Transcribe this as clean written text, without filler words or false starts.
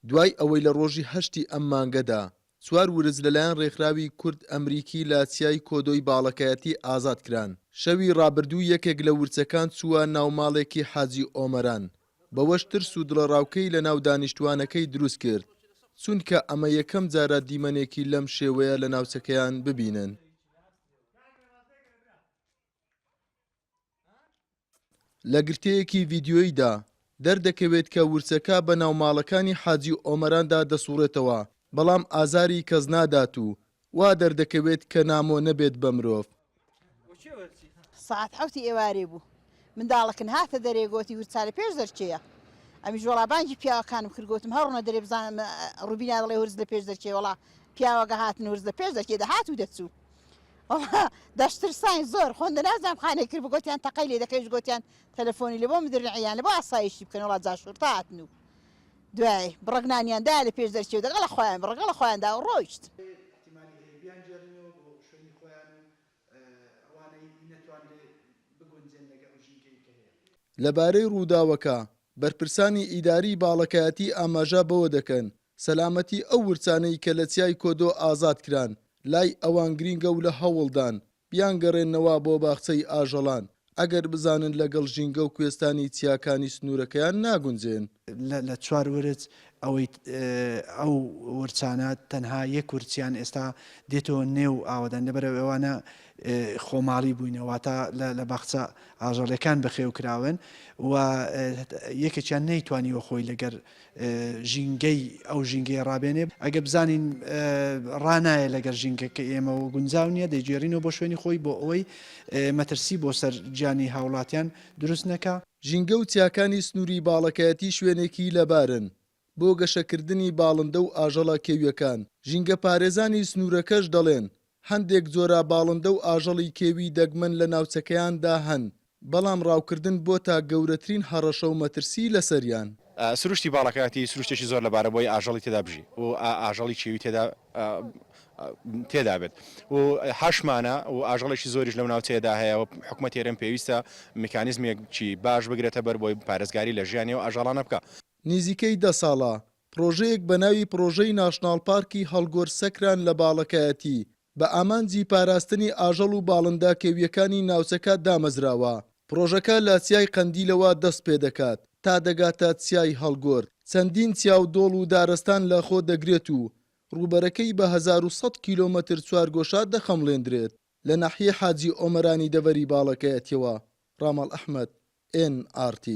دوای ئەوەی لە ڕۆژی 8 ئەم مانگەدا چوار ورز لەلایەن ڕێکخراوی کورد ئەمریکی لە چیای کۆدۆی باڵەکایەتی ئازاد کران. شەوی ڕابردوو یەکێک لە ورچەکان چووە ناوماڵێکی حاجی ئۆمەران. بەوەش ترس و دڵەڕاوکەی لە ناو دانیشتوانەکەی دروست کرد، چونکە ئەمە یەکەم جارە دیمەنێکی لەم شێوەیە لە ناوچەکەیان ببینن. لە گرتەیەکی ڤیدیۆیدا دەردەکەوێت کە ورچەکە بە ناوماڵەکانی حاجی ئۆمەراندا دەسوڕێتەوە، بەڵام ئازاری کەس نادات و وا دەردەکەوێت کە نامۆ نەبێت بە مرۆڤ. ساعت حوتی ئێوارێ بوو منداڵەکن هاتە دەرێ گۆتی ورچارە پێش دەرچەیە. ئەمی ژۆڵابانگی پیاوەکانم کردگوتم هەڕۆنە دەرێ بزانم ڕوبینا دەڵێ ورز لە پێش دەرچێ، وەڵا پیاوەگە هاتن ورز لە پێش دەرچێ دەهات و دەچوو. دەشترسان زۆر خۆندە نازانم خانێک کرد بگوتیان تەقەی لێ دەکەیش گوتیان تەلەفۆنی لە بۆ مدرعیان لە بۆ ئاسایشی بکەن، وڵات جاشورتا هاتن و دوای بڕگنانیاندا لە پێش دەرچێ دەگەڵ لە خۆیان بڕگە لە خۆیاندا و ڕۆیشت. لەبارەی ڕووداوەکە بەرپرسانی ئیداری باڵەکایەتی ئاماژە بەوە دەکەن سەلامەتی ئەو ورچانەی کە لە چیای کۆدۆ ئازاد کران لای ئەوان گرینگە و لە هەوڵدان بیانگەڕێنەوە بۆ باخچەی ئاژەڵان ئەگەر بزانن لەگەڵ ژینگە و کوێستانی چیاکانی سنوورەکەیان ناگونجێن. لە چوار ورچ ئەوەی ئەو ورچانە تەنها یەک ورچیان ئێستا دێتەوە نێو ئاوەدان لەبەرەوە ئێوانە خۆماڵی بووینەوە تا لە باخچە ئاژەڵەکان بەخێوکراون و یەکێکیان نەیتوانیوە خۆی لەگەر ژینگەی ئەو ژینگەی ڕابێنێ. ئەگە بزانین ڕانایە لەگەر ژینگەکە ئێمە و گونجاو نییە دەیگێڕینەوە بۆ شوێنی خۆی بۆ ئەوەی مەترسی بۆ سەر گیانی هاوڵاتیان دروست نەکا. ژینگە و چیاکانی سنووری باڵەکایەتی شوێنێکی لەبارن بۆ گەشەکردنی باڵندە و ئاژەڵە کێویەکان. ژینگە پارێزانی سنوورەکەش دەڵێن هەندێک جۆرە باڵندە و ئاژەڵی کێوی دەگمەن لە ناوچەکەیاندا هەن، بەڵام ڕاوکردن بۆ تا گەورەترین هەڕەشە و مەترسی لەسەریان. سروشتی باڵەکایەتی سروشتێکی زۆر لەبارە بۆی ئاژەڵی تێدا بژی و ئاژەڵی کێوی تێدا بێت و هەشمانە و ئاژەڵێکی زۆریش لەو ناوچەیەدا هەیە و حکومەت ئێرەم پێویستە میکانیزمێکی باش بگرێتە بەر بۆی پارێزگاری لە ژیانی و ئاژەڵانە بکە. نزیکەی 10 ساڵە پرۆژەیەک بە ناوی پرۆژەی ناشناڵ پارکی هەڵگۆر سەکران لە باڵەکایەتی بە ئامانجی پاراستنی ئاژەڵ و باڵندە کێویەکانی ناوچەکە دامەزراوە. پرۆژەکە لە چیای قەندیلەوە دەست پێ دەکات تا دەگاتە چیای هەڵگۆر. چەندین چیا و دۆڵ و دارستان لە خۆ دەگرێت و ڕوبەرەکەی بە 1100 کیلۆمەتر چوارگۆشە دەخەمڵێندرێت. لە ناحیە حاجی ئۆمەرانی دەڤەری باڵەکایەتیەوە ڕامەڵ ئەحمەد NRT.